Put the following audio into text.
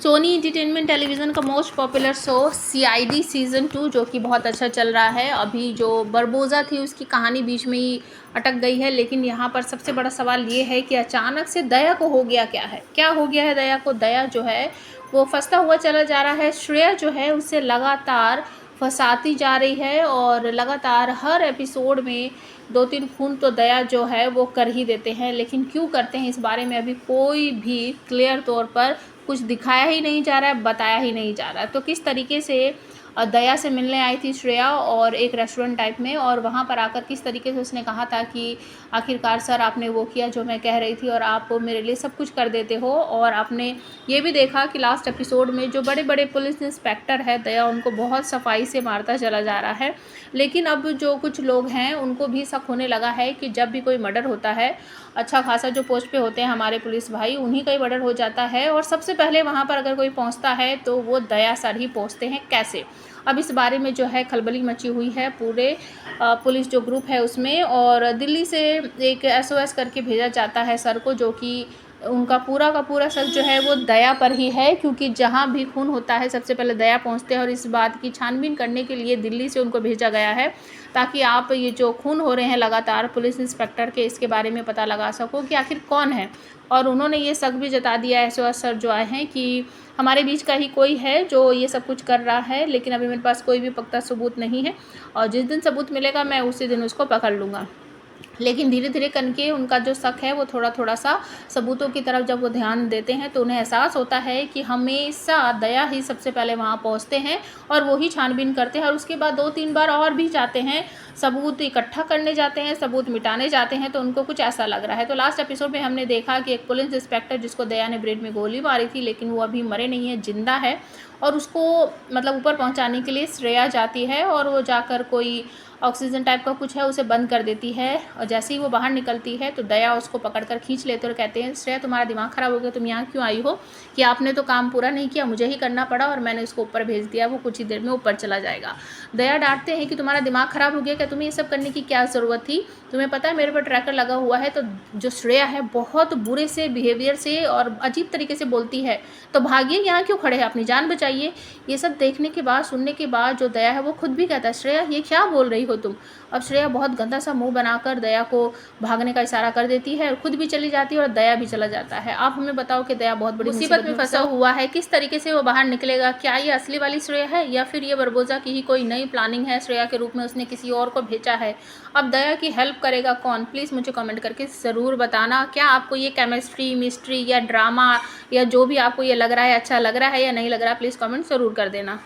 Soni entertainment television का most popular show CID season 2 जो कि बहुत अच्छा चल रहा है। अभी जो बरबोज़ा थी उसकी कहानी बीच में ही अटक गई है, लेकिन यहाँ पर सबसे बड़ा सवाल ये है कि अचानक से दया को हो गया क्या हो गया है दया को। दया जो है वो फंसता हुआ चला जा रहा है। श्रेया जो है उससे लगातार फंसाती जा रही है और लगातार हर एपिसोड में 2-3 खून तो दया जो है वो कर ही देते हैं, लेकिन क्यों करते हैं इस बारे में अभी कोई भी क्लियर तौर पर कुछ दिखाया ही नहीं जा रहा है, बताया ही नहीं जा रहा है। तो किस तरीके से दया से मिलने आई थी श्रेया और एक रेस्टोरेंट टाइप में, और वहाँ पर आकर किस तरीके से उसने कहा था कि आखिरकार सर आपने वो किया जो मैं कह रही थी और आप मेरे लिए सब कुछ कर देते हो। और आपने ये भी देखा कि लास्ट एपिसोड में जो बड़े बड़े पुलिस इंस्पेक्टर है दया उनको बहुत सफाई से मारता चला जा रहा है। लेकिन अब जो कुछ लोग हैं उनको भी शक होने लगा है कि जब भी कोई मर्डर होता है, अच्छा खासा जो पोस्ट पे होते हैं हमारे पुलिस भाई, उन्हीं का ही मर्डर हो जाता है और सबसे पहले वहाँ पर अगर कोई पहुँचता है तो वो दया सर ही पहुँचते हैं। कैसे? अब इस बारे में जो है खलबली मची हुई है पूरे पुलिस जो ग्रुप है उसमें, और दिल्ली से एक एसओएस करके भेजा जाता है सर को, जो कि उनका पूरा का पूरा शक जो है वो दया पर ही है, क्योंकि जहाँ भी खून होता है सबसे पहले दया पहुँचते हैं। और इस बात की छानबीन करने के लिए दिल्ली से उनको भेजा गया है ताकि आप ये जो खून हो रहे हैं लगातार पुलिस इंस्पेक्टर के, इसके बारे में पता लगा सको कि आखिर कौन है। और उन्होंने ये शक भी जता दिया है एसओएस सर जो आए हैं कि हमारे बीच का ही कोई है जो ये सब कुछ कर रहा है, लेकिन अभी मेरे पास कोई भी पक्का सबूत नहीं है और जिस दिन सबूत मिलेगा मैं उसी दिन उसको पकड़ लूँगा। लेकिन धीरे धीरे करके उनका जो शक है वो थोड़ा थोड़ा सा सबूतों की तरफ जब वो ध्यान देते हैं तो उन्हें एहसास होता है कि हमेशा दया ही सबसे पहले वहाँ पहुँचते हैं और वो ही छानबीन करते हैं, और उसके बाद 2-3 बार और भी जाते हैं, सबूत इकट्ठा करने जाते हैं, सबूत मिटाने जाते हैं। तो उनको कुछ ऐसा लग रहा है। तो लास्ट एपिसोड में हमने देखा कि एक पुलिस इंस्पेक्टर जिसको दया ने ब्रेड में गोली मारी थी, लेकिन वो अभी मरे नहीं है, जिंदा है, और उसको मतलब ऊपर पहुंचाने के लिए श्रेया जाती है और वो जाकर कोई ऑक्सीजन टाइप का कुछ है उसे बंद कर देती है। और जैसे ही वो बाहर निकलती है तो दया उसको पकड़कर खींच लेते और कहते हैं श्रेया तुम्हारा दिमाग ख़राब हो गया, तुम यहाँ क्यों आई हो, कि आपने तो काम पूरा नहीं किया, मुझे ही करना पड़ा और मैंने उसको ऊपर भेज दिया, वो कुछ ही देर में ऊपर चला जाएगा। दया डांटते हैं कि तुम्हारा दिमाग ख़राब हो गया क्या, तुम्हें ये सब करने की क्या ज़रूरत थी, तुम्हें पता है मेरे पर ट्रैकर लगा हुआ है। तो जो श्रेया है बहुत बुरे से बिहेवियर से और अजीब तरीके से बोलती है, तो भागिए, यहाँ क्यों खड़े हैं, अपनी जान बचाइए। ये सब देखने के बाद सुनने के बाद जो दया है वो खुद भी कहता है श्रेया ये क्या बोल रही हो तुम। अब श्रेया बहुत गंदा सा मुंह बनाकर दया को भागने का इशारा कर देती है और खुद भी चली जाती है और दया भी चला जाता है। आप हमें बताओ कि दया बहुत बड़ी मुसीबत में फंसा हुआ है, किस तरीके से वो बाहर निकलेगा, क्या ये असली वाली श्रेया है या फिर ये बरबोज़ा की ही कोई नई प्लानिंग है, श्रेया के रूप में उसने किसी और को भेजा है। अब दया की हेल्प करेगा कौन, प्लीज़ मुझे कमेंट करके ज़रूर बताना। क्या आपको ये केमिस्ट्री मिस्ट्री या ड्रामा या जो भी आपको ये लग रहा है अच्छा लग रहा है या नहीं लग रहा है, प्लीज़ कमेंट ज़रूर कर देना।